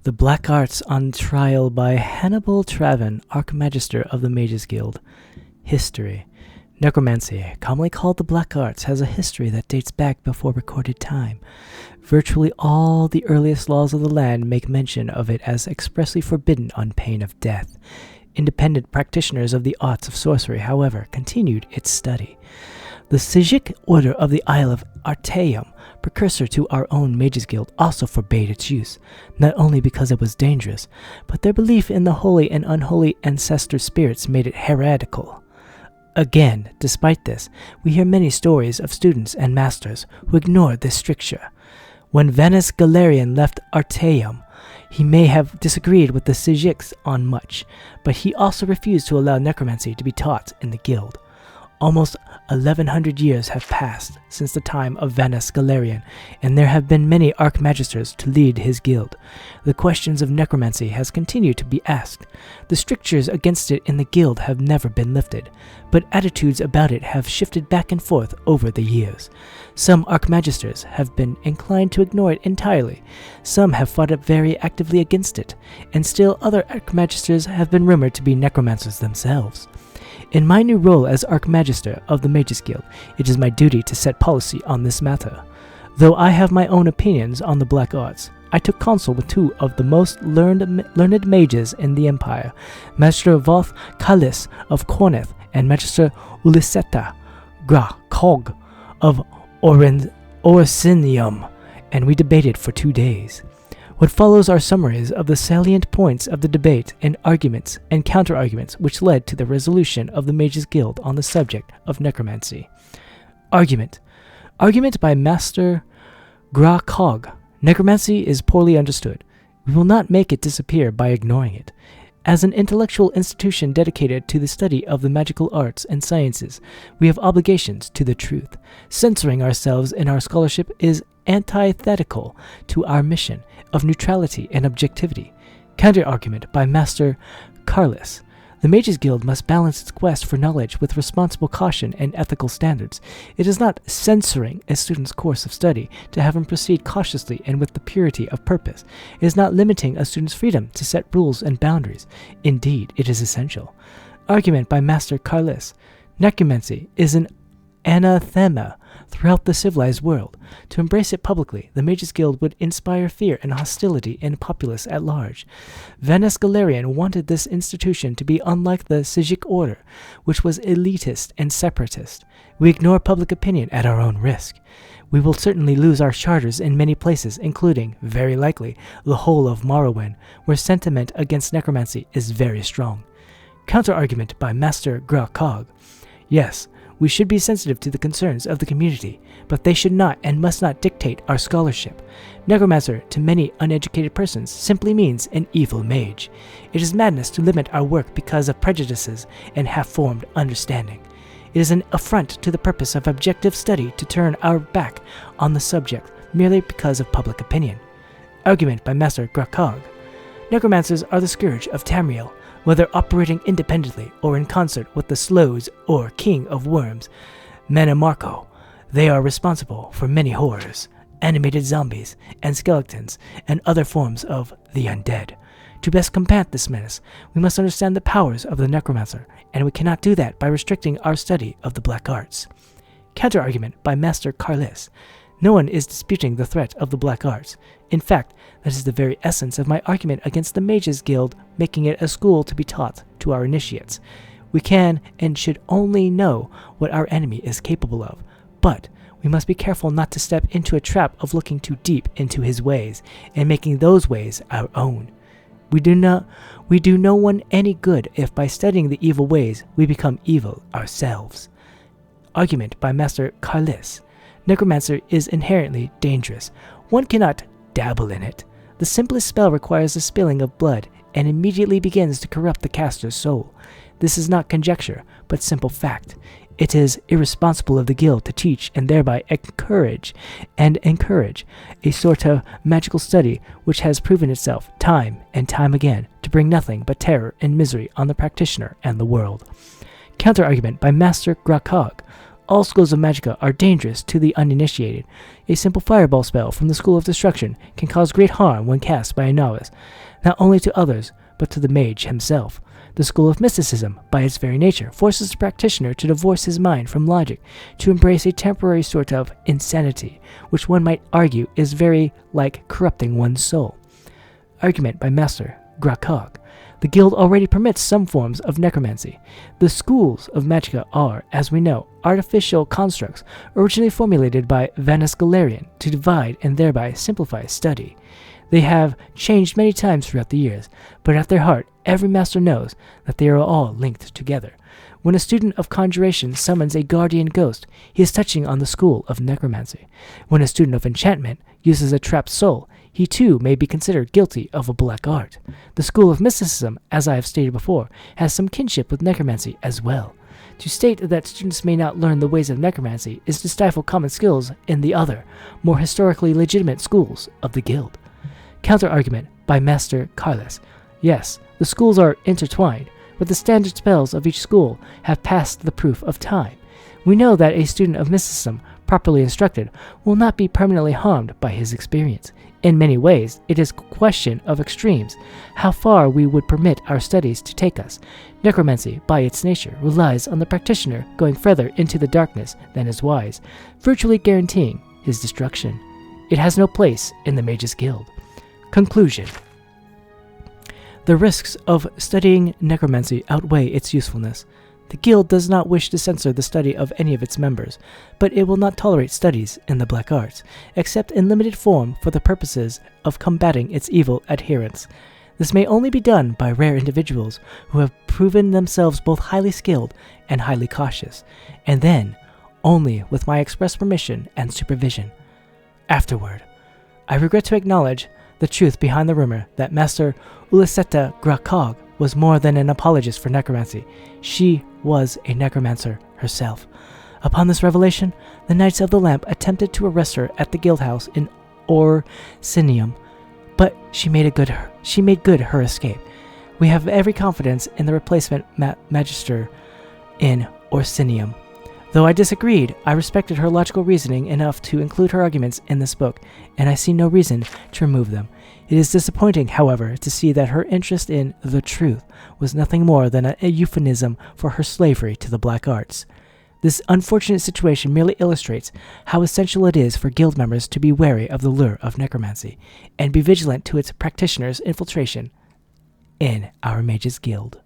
The Black Arts on Trial by Hannibal Traven, Archmagister of the Mages Guild. History. Necromancy, commonly called the Black Arts, has a history that dates back before recorded time. Virtually all the earliest laws of the land make mention of it as expressly forbidden on pain of death. Independent practitioners of the arts of sorcery, however, continued its study. The Sijic Order of the Isle of Artaeum, precursor to our own Mages Guild, also forbade its use, not only because it was dangerous, but their belief in the holy and unholy ancestor spirits made it heretical. Again, despite this, we hear many stories of students and masters who ignored this stricture. When Vanus Galerian left Artaeum, he may have disagreed with the Sijics on much, but he also refused to allow necromancy to be taught in the guild. Almost 1100 years have passed since the time of Vanus Galerian, and there have been many Archmagisters to lead his guild. The questions of necromancy has continued to be asked. The strictures against it in the guild have never been lifted, but attitudes about it have shifted back and forth over the years. Some Archmagisters have been inclined to ignore it entirely. Some have fought up very actively against it, and still other Archmagisters have been rumored to be necromancers themselves. In my new role as Archmagister of the Mages Guild, it is my duty to set policy on this matter. Though I have my own opinions on the Black Arts, I took counsel with two of the most learned mages in the Empire, Master Voth Kalis of Corneth and Magister Uliseta Gra Kog of Orsinium, and we debated for 2 days. What follows are summaries of the salient points of the debate and arguments and counter-arguments which led to the resolution of the Mages Guild on the subject of necromancy. Argument. Argument by Master Gra Kog. Necromancy is poorly understood. We will not make it disappear by ignoring it. As an intellectual institution dedicated to the study of the magical arts and sciences, we have obligations to the truth. Censoring ourselves in our scholarship is antithetical to our mission of neutrality and objectivity. Counter-argument by Master Carlis. The Mages Guild must balance its quest for knowledge with responsible caution and ethical standards. It is not censoring a student's course of study to have him proceed cautiously and with the purity of purpose. It is not limiting a student's freedom to set rules and boundaries. Indeed, it is essential. Argument by Master Carlis. Necromancy is an anathema throughout the civilized world. To embrace it publicly, the Mages Guild would inspire fear and hostility in the populace at large. Vanus Galerian wanted this institution to be unlike the Sijic Order, which was elitist and separatist. We ignore public opinion at our own risk. We will certainly lose our charters in many places, including, very likely, the whole of Morrowind, where sentiment against necromancy is very strong. Counter-argument by Master Gra Kog. Yes, we should be sensitive to the concerns of the community, but they should not and must not dictate our scholarship. Necromancer, to many uneducated persons, simply means an evil mage. It is madness to limit our work because of prejudices and half-formed understanding. It is an affront to the purpose of objective study to turn our back on the subject merely because of public opinion. Argument by Master Grakog. Necromancers are the scourge of Tamriel, whether operating independently or in concert with the Slows or King of Worms, Manamarco. They are responsible for many horrors, animated zombies and skeletons, and other forms of the undead. To best combat this menace, we must understand the powers of the necromancer, and we cannot do that by restricting our study of the Black Arts. Counter-argument by Master Carlis. No one is disputing the threat of the Black Arts. In fact, that is the very essence of my argument against the Mages Guild making it a school to be taught to our initiates. We can and should only know what our enemy is capable of, but we must be careful not to step into a trap of looking too deep into his ways and making those ways our own. We do no one any good if by studying the evil ways we become evil ourselves. Argument by Master Carlis. Necromancer is inherently dangerous. One cannot dabble in it. The simplest spell requires the spilling of blood and immediately begins to corrupt the caster's soul. This is not conjecture, but simple fact. It is irresponsible of the guild to teach and thereby encourage a sort of magical study which has proven itself time and time again to bring nothing but terror and misery on the practitioner and the world. Counter-argument by Master Grakog. All schools of magicka are dangerous to the uninitiated. A simple fireball spell from the School of Destruction can cause great harm when cast by a novice, not only to others, but to the mage himself. The School of Mysticism, by its very nature, forces the practitioner to divorce his mind from logic, to embrace a temporary sort of insanity, which one might argue is very like corrupting one's soul. Argument by Master Grakog. The guild already permits some forms of necromancy. The schools of magicka are, as we know, artificial constructs originally formulated by Vanus Galerian to divide and thereby simplify study. They have changed many times throughout the years, but at their heart, every master knows that they are all linked together. When a student of conjuration summons a guardian ghost, he is touching on the school of necromancy. When a student of enchantment uses a trapped soul, he too may be considered guilty of a black art. The School of Mysticism, as I have stated before, has some kinship with necromancy as well. To state that students may not learn the ways of necromancy is to stifle common skills in the other, more historically legitimate schools of the guild. Counter-argument by Master Carlos. Yes, the schools are intertwined, but the standard spells of each school have passed the proof of time. We know that a student of mysticism, properly instructed, will not be permanently harmed by his experience. In many ways, it is a question of extremes, how far we would permit our studies to take us. Necromancy, by its nature, relies on the practitioner going further into the darkness than is wise, virtually guaranteeing his destruction. It has no place in the Mages Guild. Conclusion. The risks of studying necromancy outweigh its usefulness. The guild does not wish to censor the study of any of its members, but it will not tolerate studies in the black arts, except in limited form for the purposes of combating its evil adherents. This may only be done by rare individuals who have proven themselves both highly skilled and highly cautious, and then only with my express permission and supervision. Afterward, I regret to acknowledge the truth behind the rumor that Master Uliseta Grakog was more than an apologist for necromancy. She was a necromancer herself. Upon this revelation, the Knights of the Lamp attempted to arrest her at the guild house in Orsinium, but she made good her escape. We have every confidence in the replacement magister in Orsinium. Though I disagreed, I respected her logical reasoning enough to include her arguments in this book, and I see no reason to remove them. It is disappointing, however, to see that her interest in the truth was nothing more than a euphemism for her slavery to the black arts. This unfortunate situation merely illustrates how essential it is for guild members to be wary of the lure of necromancy, and be vigilant to its practitioners' infiltration in our Mages Guild.